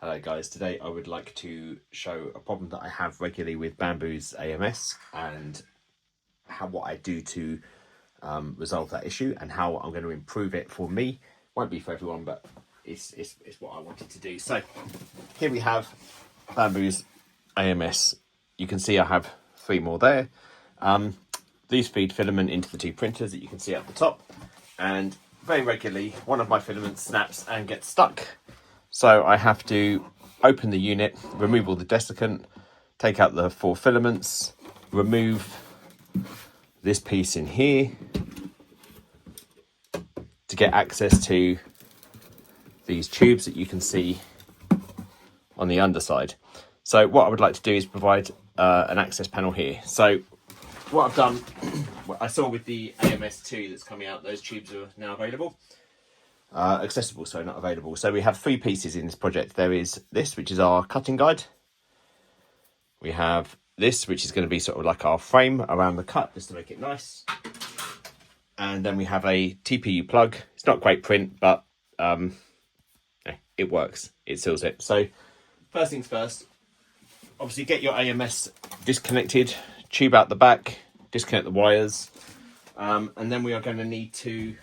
Hello guys, today I would like to show a problem that I have regularly with Bambu's AMS and what I do to resolve that issue and how I'm going to improve it for me. Won't be for everyone, but it's what I wanted to do. So here we have Bambu's AMS. You can see I have 3 more there. These feed filament into the 2 printers that you can see at the top, and very regularly one of my filaments snaps and gets stuck. So I have to open the unit, remove all the desiccant, take out the 4 filaments, remove this piece in here to get access to these tubes that you can see on the underside. So what I would like to do is provide an access panel here. So what I've done, I saw with the AMS2 that's coming out, those tubes are now available. Accessible, so not available. So we have 3 pieces in this project. There is this, which is our cutting guide. We have this, which is going to be sort of like our frame around the cut, just to make it nice. And then we have a TPU plug. It's not great print, but it works. It seals it. So first things first, obviously get your AMS disconnected, tube out the back, disconnect the wires, and then we are going to need to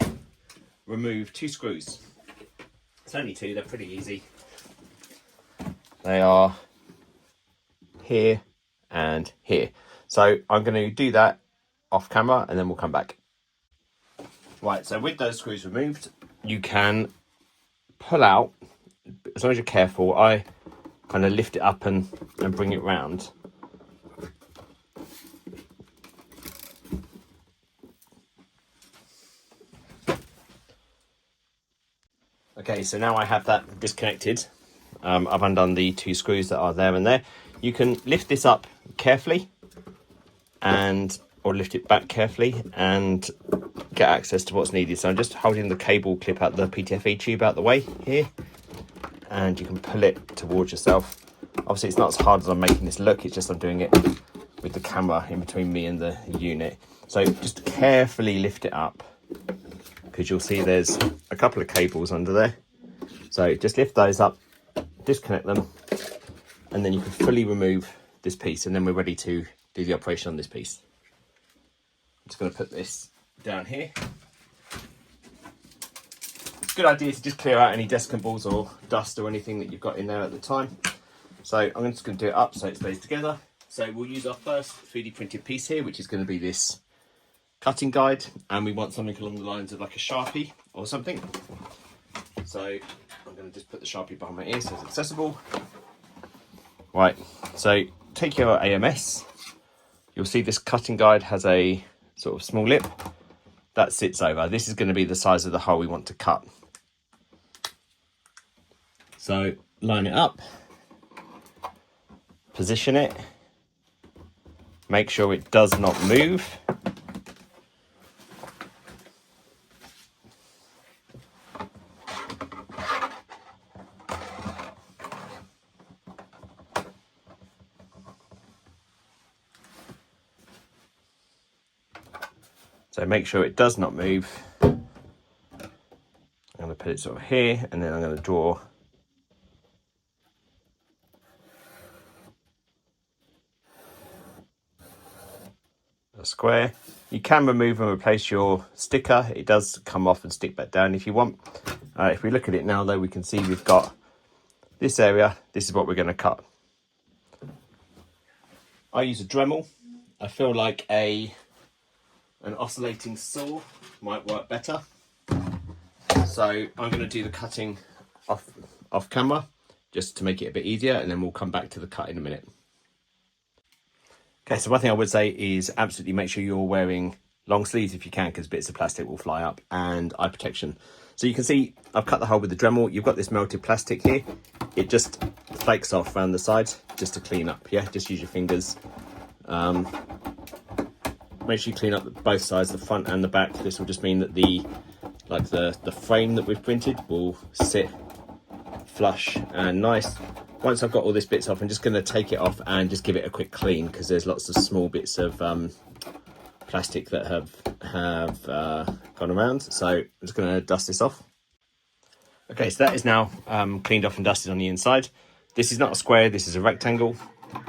remove 2 screws. It's only 2, they're pretty easy. They are here and here. So I'm going to do that off camera and then we'll come back. Right, so with those screws removed, you can pull out, as long as you're careful. I kind of lift it up and bring it round. Okay, so now I have that disconnected. I've undone the 2 screws that are there and there. You can lift this up carefully or lift it back carefully and get access to what's needed. So I'm just holding the cable clip out, the PTFE tube out the way here, and you can pull it towards yourself. Obviously it's not as hard as I'm making this look, it's just I'm doing it with the camera in between me and the unit. So just carefully lift it up, because you'll see there's a couple of cables under there. So just lift those up, disconnect them, and then you can fully remove this piece, and then we're ready to do the operation on this piece. I'm just going to put this down here. Good idea to just clear out any desiccant balls or dust or anything that you've got in there at the time. So I'm just going to do it up so it stays together. So we'll use our first 3D printed piece here, which is going to be this cutting guide, and we want something along the lines of like a Sharpie or something. So I'm going to just put the Sharpie behind my ear so it's accessible. Right, so take your AMS. You'll see this cutting guide has a sort of small lip that sits over. This is going to be the size of the hole we want to cut. So line it up, position it, make sure it does not move. So make sure it does not move. I'm going to put it sort of here, and then I'm going to draw a square. You can remove and replace your sticker. It does come off and stick back down if you want. If we look at it now though, we can see we've got this area. This is what we're going to cut. I use a Dremel. I feel like an oscillating saw might work better. So I'm going to do the cutting off camera just to make it a bit easier, and then we'll come back to the cut in a minute. Okay, so one thing I would say is absolutely make sure you're wearing long sleeves if you can, because bits of plastic will fly up, and eye protection. So you can see I've cut the hole with the Dremel. You've got this melted plastic here. It just flakes off around the sides just to clean up. Yeah, just use your fingers. Make sure you clean up both sides, the front and the back. This will just mean that the frame that we've printed will sit flush and nice. Once I've got all these bits off, I'm just going to take it off and just give it a quick clean, because there's lots of small bits of plastic that have gone around. So I'm just going to dust this off. Okay, so that is now cleaned off and dusted on the inside. This is not a square, this is a rectangle.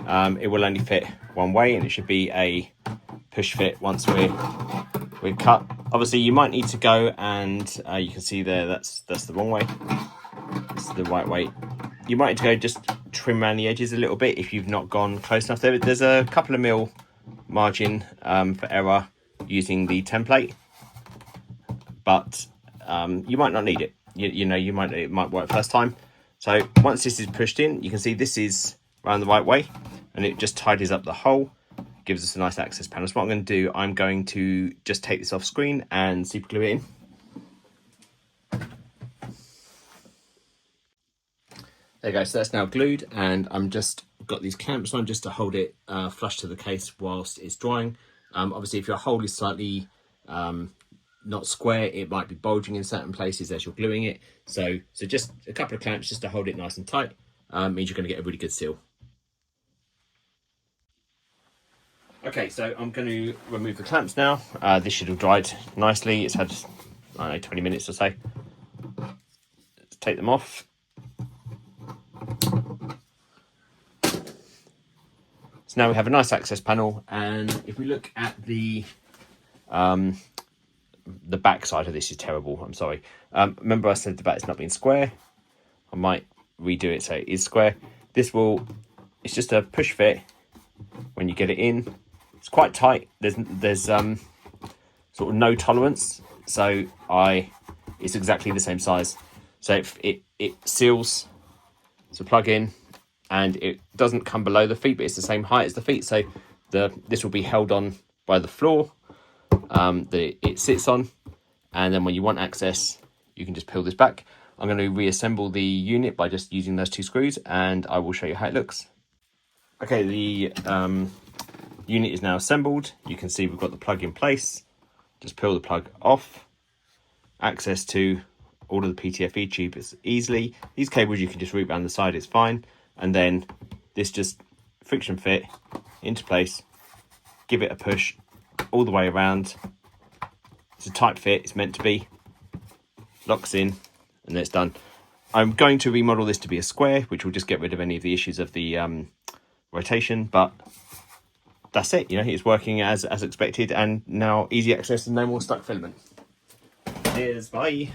It will only fit one way, and it should be a push fit once we're cut. Obviously you might need to go and you can see there that's the wrong way. This is the right way. You might need to go just trim around the edges a little bit if you've not gone close enough. There's a couple of mil margin for error using the template, but you might not need it. You know, it might work first time. So once this is pushed in, you can see this is around the right way, and it just tidies up the hole, gives us a nice access panel. So what I'm going to do, I'm going to just take this off screen and super glue it in. There you go, so that's now glued, and I'm just got these clamps on just to hold it flush to the case whilst it's drying. Obviously if your hole is slightly not square, it might be bulging in certain places as you're gluing it. So just a couple of clamps just to hold it nice and tight means you're going to get a really good seal. Okay, so I'm going to remove the clamps now. This should have dried nicely. It's had, I don't know, 20 minutes or so. Let's take them off. So now we have a nice access panel, and if we look at the back side of this is terrible, I'm sorry. Remember I said the back is not being square. I might redo it so it is square. It's just a push fit when you get it in. It's quite tight. There's sort of no tolerance, so it's exactly the same size. So it seals to plug in, and it doesn't come below the feet, but it's the same height as the feet. So this will be held on by the floor that it sits on, and then when you want access, you can just peel this back. I'm going to reassemble the unit by just using those 2 screws, and I will show you how it looks. Okay, the unit is now assembled. You can see we've got the plug in place. Just peel the plug off. Access to all of the PTFE tubes easily. These cables you can just route around the side, it's fine. And then this just friction fit into place. Give it a push all the way around. It's a tight fit, it's meant to be. Locks in, and then it's done. I'm going to remodel this to be a square, which will just get rid of any of the issues of the rotation, but that's it. You know, it's working as expected, and now easy access and no more stuck filament. Cheers, bye.